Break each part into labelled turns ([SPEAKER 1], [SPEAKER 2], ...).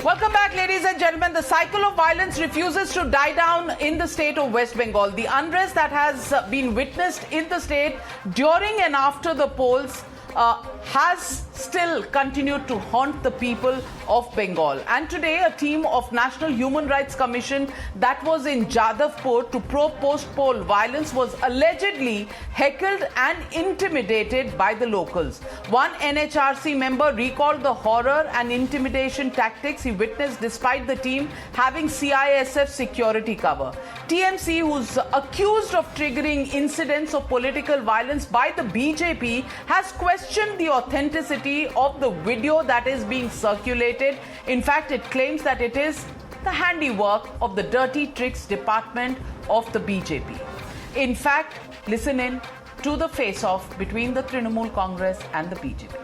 [SPEAKER 1] Welcome back, ladies and gentlemen. The cycle of violence refuses to die down in the state of West Bengal. The unrest that has been witnessed in the state during and after the polls has still continued to haunt the people of Bengal. And today, a team of National Human Rights Commission that was in Jadavpur to probe post-poll violence was allegedly heckled and intimidated by the locals. One NHRC member recalled the horror and intimidation tactics he witnessed despite the team having CISF security cover. TMC, who's accused of triggering incidents of political violence by the BJP, has questioned the authenticity of the video that is being circulated. In fact, it claims that it is the handiwork of the dirty tricks department of the BJP. In fact, listen in to the face-off between the Trinamool Congress and the BJP.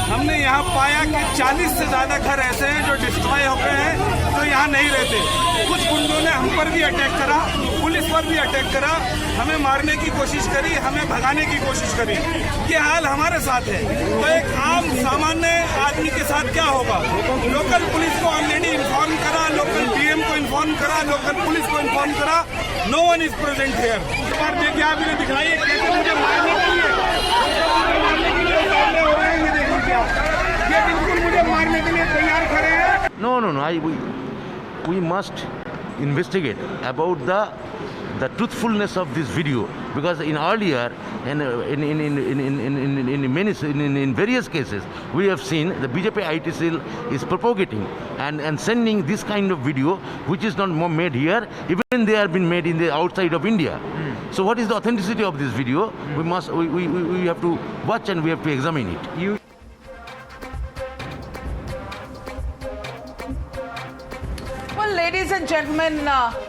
[SPEAKER 2] हमने यहाँ पाया कि 40 से ज्यादा घर ऐसे हैं जो डिस्ट्रॉय हो गए हैं, जो यहाँ नहीं रहते। कुछ गुंडों ने हम पर भी अटैक करा, पुलिस पर भी अटैक करा, हमें मारने की कोशिश करी, हमें भगाने की कोशिश करी। ये हाल हमारे साथ है। तो एक आम सामान्य आदमी के साथ क्या होगा? लोकल पुलिस को ऑलरेडी इन्फॉर्म करा, लोकल डीएम को इन्फॉर्म करा, लोकल पुलिस को इन्फॉर्म करा। No one is present here. पर देखिए, आप इन्हें दिखाइए कैसे मुझे मारने के लिए ये बिल्कुल मुझे मारने के लिए तैयार खड़े हैं।
[SPEAKER 3] No. We must investigate about the truthfulness of this video, because in earlier and in various cases we have seen the BJP IT cell is propagating and sending this kind of video which is not made here, even they have been made in the outside of India. So what is the authenticity of this video? We have to watch and we have to examine it.
[SPEAKER 1] Ladies and gentlemen,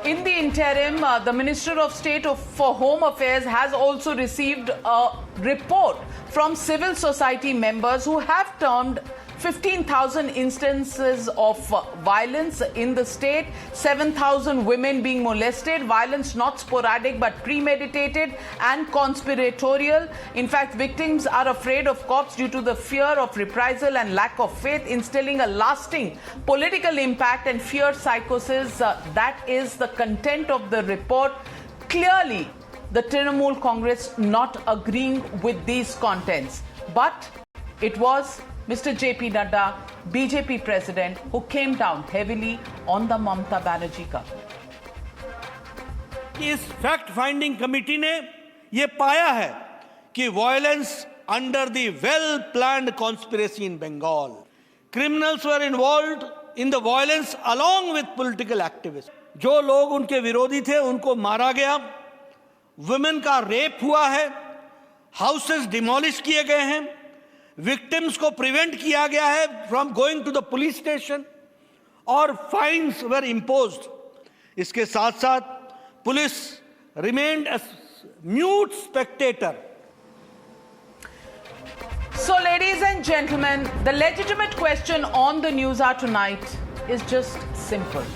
[SPEAKER 1] in the interim, the Minister of State for Home Affairs has also received a report from civil society members who have termed 15,000 instances of violence in the state, 7,000 women being molested, violence not sporadic but premeditated and conspiratorial. In fact, victims are afraid of cops due to the fear of reprisal and lack of faith, instilling a lasting political impact and fear psychosis. That is the content of the report. Clearly, the Trinamool Congress not agreeing with these contents. But it was Mr. JP Nadda, BJP president, who came down heavily on the Mamata Banerjee government.
[SPEAKER 4] इस fact finding committee ने ये पाया है कि violence under the well planned conspiracy in Bengal, criminals were involved in the violence along with political activist. जो लोग उनके विरोधी थे उनको मारा गया, वुमेन का रेप हुआ है, हाउसेस डिमोलिश किए गए हैं, विक्टिम्स को प्रिवेंट किया गया है from going to the police station और फाइन्स वर इम्पोज्ड। इसके साथ साथ police remained as mute spectator.
[SPEAKER 1] So, ladies and gentlemen, the legitimate question on the News Hour tonight is just simple.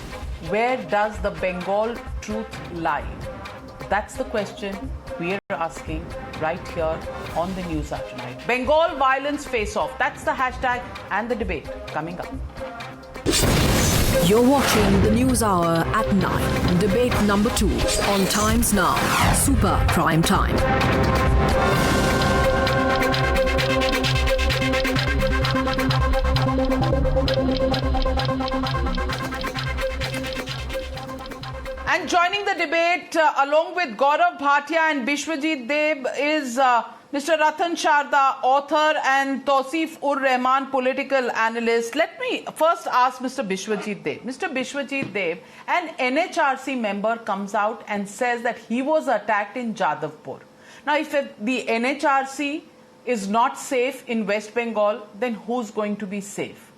[SPEAKER 1] Where does the Bengal truth lie? That's the question we are asking right here on the News Hour tonight. Bengal violence face-off. That's the hashtag and the debate coming up.
[SPEAKER 5] You're watching the News Hour at 9. Debate number 2 on Times Now. Super Prime Time.
[SPEAKER 1] And joining the debate along with Gaurav Bhatia and Bishwajit Deb is Mr. Ratan Sharda, author, and Tausif-ur-Rahman, political analyst. Let me first ask Mr. Bishwajit Deb. Mr. Bishwajit Deb, an NHRC member comes out and says that he was attacked in Jadavpur. Now, if the NHRC is not safe in West Bengal, then who's going to be safe?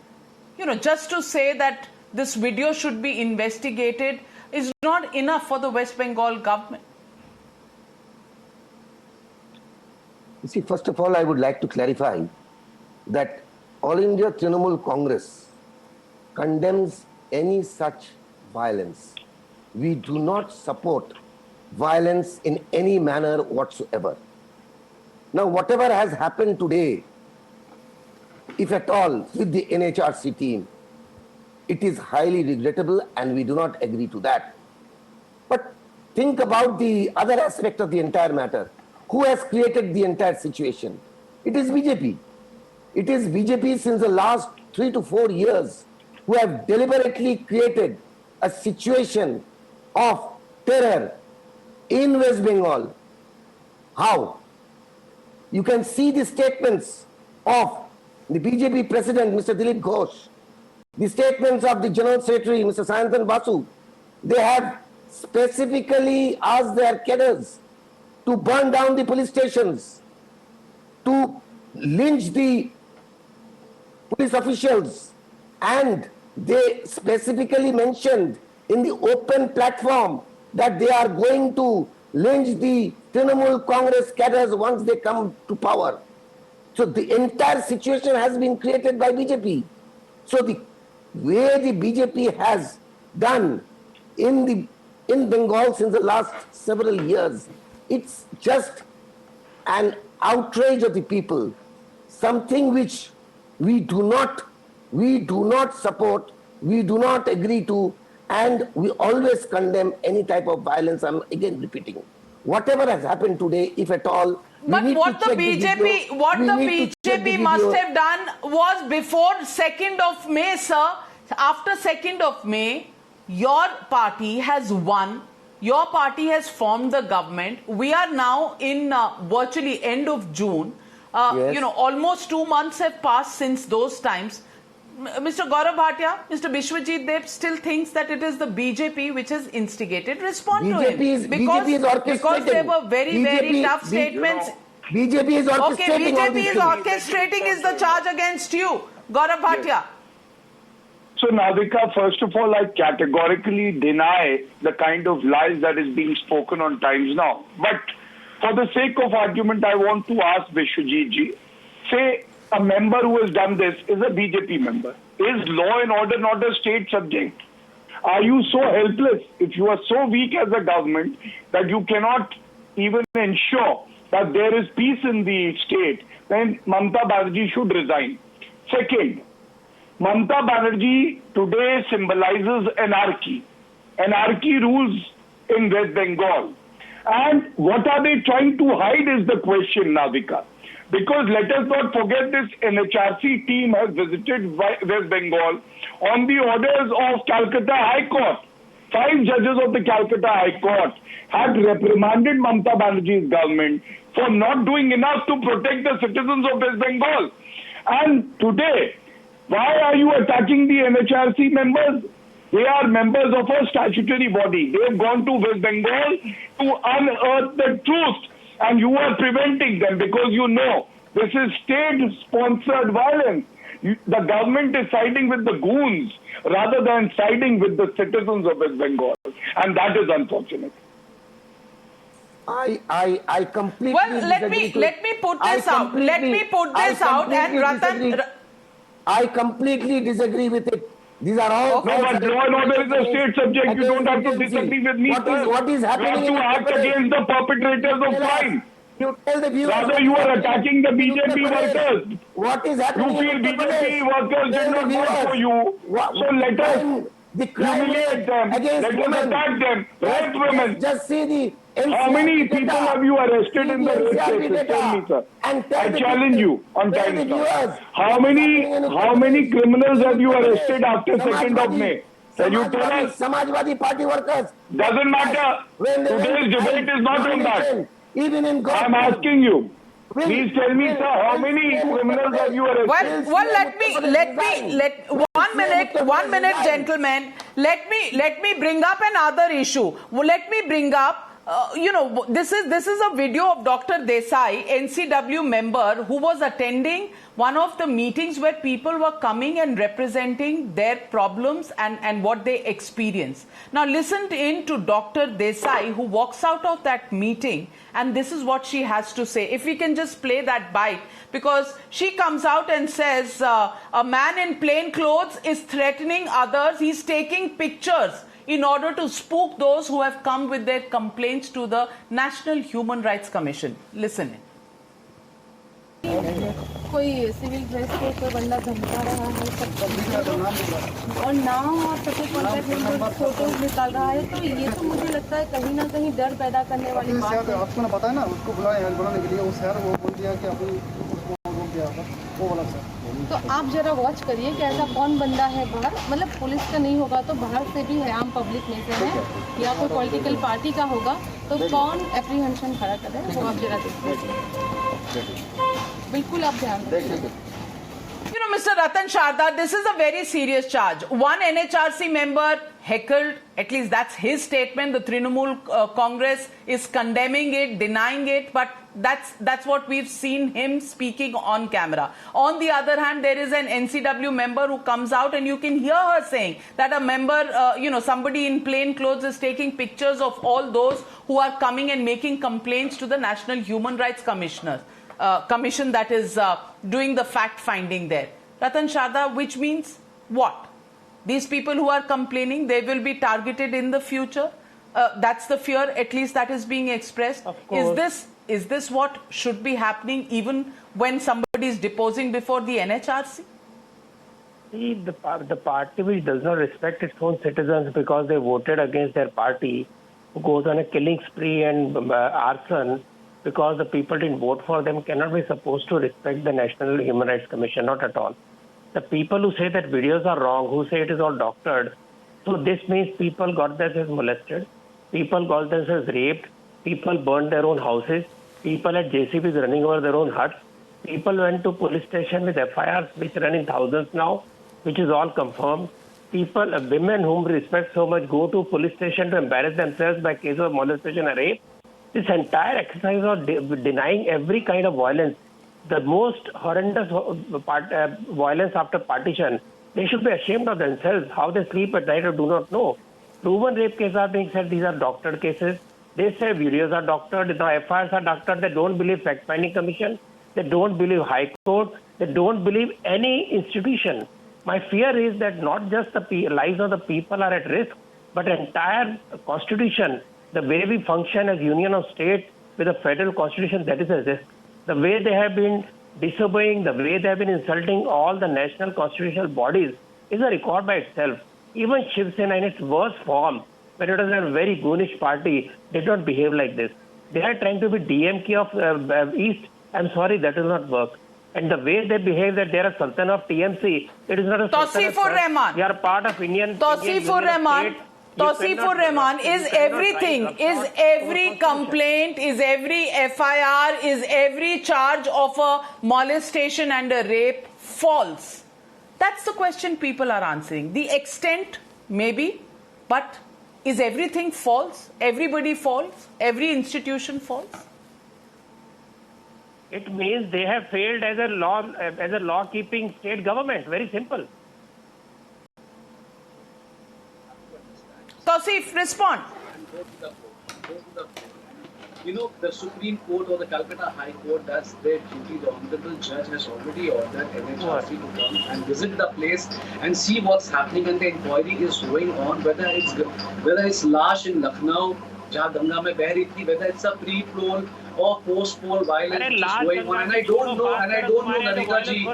[SPEAKER 1] You know, just to say that this video should be investigated is not enough for the West Bengal government.
[SPEAKER 6] You see, first of all, I would like to clarify that All India Trinamool Congress condemns any such violence. We do not support violence in any manner whatsoever. Now, whatever has happened today if at all, with the NHRC team. It is highly regrettable and we do not agree to that. But think about the other aspect of the entire matter. Who has created the entire situation? It is BJP. It is BJP since the last 3 to 4 years who have deliberately created a situation of terror in West Bengal. How? You can see the statements of the BJP president, Mr. Dilip Ghosh, the statements of the General Secretary, Mr. Sayantan Basu. They have specifically asked their cadres to burn down the police stations, to lynch the police officials, and they specifically mentioned in the open platform that they are going to lynch the Trinamool Congress cadres once they come to power. So the entire situation has been created by BJP. So the way the BJP has done in Bengal since the last several years, it's just an outrage of the people, something which we do not support, we do not agree to, and we always condemn any type of violence. I'm again repeating, whatever has happened today, if at all.
[SPEAKER 1] But what the BJP must have done was before 2nd of May, sir. After 2nd of May, your party has won. Your party has formed the government. We are now in virtually end of June.
[SPEAKER 6] Yes.
[SPEAKER 1] You know, almost 2 months have passed since those times. Mr. Gaurav Bhatia, Mr. Bishwajit Deb still thinks that it is the BJP which has instigated. Respond to him.
[SPEAKER 6] BJP is orchestrating.
[SPEAKER 1] Because there were very tough statements.
[SPEAKER 6] BJP is orchestrating.
[SPEAKER 1] Okay, BJP is orchestrating is the charge against you. Gaurav Bhatia.
[SPEAKER 7] Yes. So, Navika, first of all, I categorically deny the kind of lies that is being spoken on Times Now. But for the sake of argument, I want to ask Vishwajit ji, say a member who has done this is a BJP member. Is law and order not a state subject? Are you so helpless, if you are so weak as a government that you cannot even ensure that there is peace in the state, then Mamata Banerjee should resign. Second, Mamata Banerjee today symbolizes anarchy. Anarchy rules in West Bengal. And what are they trying to hide is the question, Navika. Because let us not forget, this NHRC team has visited West Bengal on the orders of Calcutta High Court. 5 judges of the Calcutta High Court had reprimanded Mamata Banerjee's government for not doing enough to protect the citizens of West Bengal. And today, why are you attacking the NHRC members? They are members of a statutory body. They have gone to West Bengal to unearth the truth. And you are preventing them because you know this is state-sponsored violence. The government is siding with the goons rather than siding with the citizens of West Bengal. And that is unfortunate.
[SPEAKER 6] I completely
[SPEAKER 1] let me put this out. Let me put this out, and Ratan.
[SPEAKER 6] I completely disagree with it. These are all.
[SPEAKER 7] No, but law and order is a state subject. You don't have to disagree with me.
[SPEAKER 6] What is happening?
[SPEAKER 7] You have to act against the perpetrators of crime.
[SPEAKER 6] You tell the viewers.
[SPEAKER 7] Rather, you are attacking the BJP workers.
[SPEAKER 6] What is happening?
[SPEAKER 7] You feel BJP workers did not vote for you. So let us humiliate them. Let us attack them. Rape women.
[SPEAKER 6] Just see the.
[SPEAKER 7] How many people have you arrested in the rape cases? Tell me, sir. I challenge you on Times Now. How many criminals have you arrested after 2nd of May? Can you tell us?
[SPEAKER 6] Samajwadi Party workers.
[SPEAKER 7] Doesn't matter. Today's debate is not on that.
[SPEAKER 6] Even in God.
[SPEAKER 7] I'm asking you. Please tell me, sir, how many criminals have you arrested?
[SPEAKER 1] Well, let 1 minute, gentlemen. Let me bring up another issue. Let me bring up. This is a video of Dr. Desai, NCW member, who was attending one of the meetings where people were coming and representing their problems and what they experience. Now listen in to Dr. Desai, who walks out of that meeting, and this is what she has to say. If we can just play that bite, because she comes out and says a man in plain clothes is threatening others. He's taking pictures in order to spook those who have come with their complaints to the National Human Rights Commission. Listen in.
[SPEAKER 8] कोई civil dress को कोई बंदा धमका रहा है, सब और नाम और सबके कॉन्टैक्ट नंबर फोटोज निकाल रहा है, तो ये तो मुझे लगता है कहीं ना कहीं डर पैदा करने वाली बात है।
[SPEAKER 9] आपको ना पता है ना, उसको बुलाने के लिए वो शहर वो बोल दिया कि अपन उसको रोक दिया था, वो वाला सर।
[SPEAKER 8] तो आप जरा वॉच करिए कि ऐसा कौन बंदा है बाहर, मतलब पुलिस का नहीं होगा तो बाहर से भी है, आम पब्लिक में से है या कोई पॉलिटिकल पार्टी का होगा, तो कौन एप्रीहेंशन खड़ा कर रहा है वो आप जरा देखिए, बिल्कुल आप ध्यान रखिए।
[SPEAKER 1] You know, Mr. Ratan Sharda, this is a very serious charge. One NHRC member heckled, at least that's his statement. The Trinamool Congress is condemning it, denying it, but that's what we've seen him speaking on camera. On the other hand, there is an NCW member who comes out and you can hear her saying that a member, somebody in plain clothes is taking pictures of all those who are coming and making complaints to the National Human Rights Commission that is doing the fact finding there. Ratan Sharda, which means what? These people who are complaining, they will be targeted in the future. That's the fear, at least that is being expressed.
[SPEAKER 10] Of course.
[SPEAKER 1] Is this what should be happening even when somebody is deposing before the NHRC?
[SPEAKER 10] See, the party which does not respect its own citizens because they voted against their party, who goes on a killing spree and arson because the people didn't vote for them, cannot be supposed to respect the National Human Rights Commission, not at all. The people who say that videos are wrong, who say it is all doctored, so this means people got themselves molested, people got themselves raped, people burned their own houses, people had JCBs running over their own huts, people went to police station with FIRs which run in thousands now, which is all confirmed. People, women whom we respect so much, go to police station to embarrass themselves by case of molestation or rape. This entire exercise of denying every kind of violence, the most horrendous violence after partition, they should be ashamed of themselves. How they sleep at night, I do not know. Proven rape cases are being said these are doctored cases. They say videos are doctored, the FIRs are doctored. They don't believe fact-finding commission. They don't believe High Court. They don't believe any institution. My fear is that not just the lives of the people are at risk, but the entire constitution, the way we function as union of states with a federal constitution, that is a risk. The way they have been disobeying, the way they have been insulting all the national constitutional bodies is a record by itself. Even Shiv Sena in its worst form, when it was a very goonish party, did not behave like this. They are trying to be DMK of East. I'm sorry, that will not work. And the way they behave, that they are a sultan of TMC, it is not a
[SPEAKER 1] Tawseefur Rahman.
[SPEAKER 10] We are part of Indian.
[SPEAKER 1] Tawseefur Rahman. Tawseefur Rahman, is everything, is every complaint, is every FIR, is every charge of a molestation and a rape false? That's the question people are answering. The extent, maybe, but is everything false? Everybody false? Every institution false?
[SPEAKER 10] It means they have failed as a law-keeping state government. Very simple.
[SPEAKER 1] Tawseef, respond.
[SPEAKER 11] The Supreme Court or the Calcutta High Court, that's their duty. The Honorable Judge has already ordered NHRC to come and visit the place and see what's happening, and the inquiry is going on, whether it's Lash in Lucknow, जहाँ गंगा में बह रही थी, whether it's a pre-poll or post-poll violence which is going on, and I don't know, Narika ji,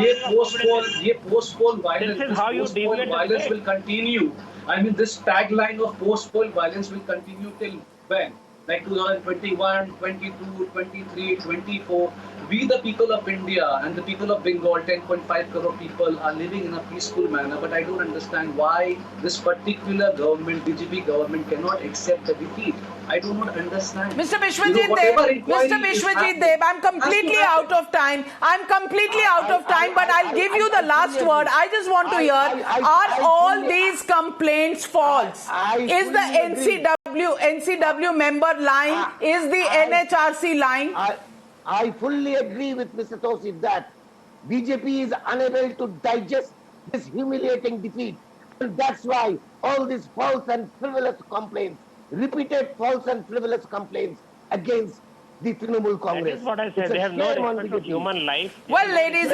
[SPEAKER 11] ये post-poll violence will continue. I mean, this tagline of post-poll violence will continue till when? Like 2021, 22, 23, 24. We, the people of India and the people of Bengal, 10.5 crore people, are living in a peaceful manner. But I don't understand why this particular government, BJP government, cannot accept the defeat. I do not understand.
[SPEAKER 1] Mr. Bishwajit Deb, I'm completely out of time. But I'll give you the last word. I just want to hear, are all these complaints false? Is the NCW member lying? Is the NHRC lying?
[SPEAKER 6] I fully agree with Mr. Tawseef that BJP is unable to digest this humiliating defeat. And that's why all these false and frivolous complaints, repeated false and frivolous complaints against the Trinamool Congress.
[SPEAKER 10] That is what I said. They have no respect for human life.
[SPEAKER 1] Well, ladies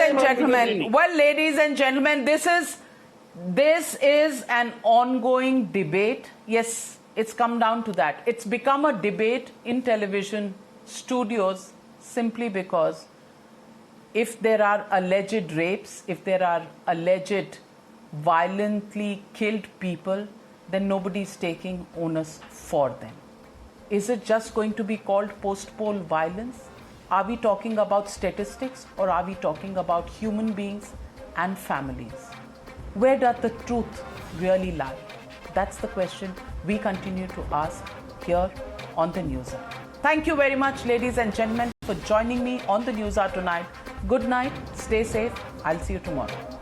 [SPEAKER 1] and gentlemen, this is an ongoing debate. Yes, it's come down to that. It's become a debate in television studios simply because if there are alleged rapes, if there are alleged violently killed people, then nobody is taking onus for them. Is it just going to be called post-poll violence? Are we talking about statistics, or are we talking about human beings and families? Where does the truth really lie? That's the question we continue to ask here on the News Hour. Thank you very much, ladies and gentlemen, for joining me on the News Hour tonight. Good night, stay safe. I'll see you tomorrow.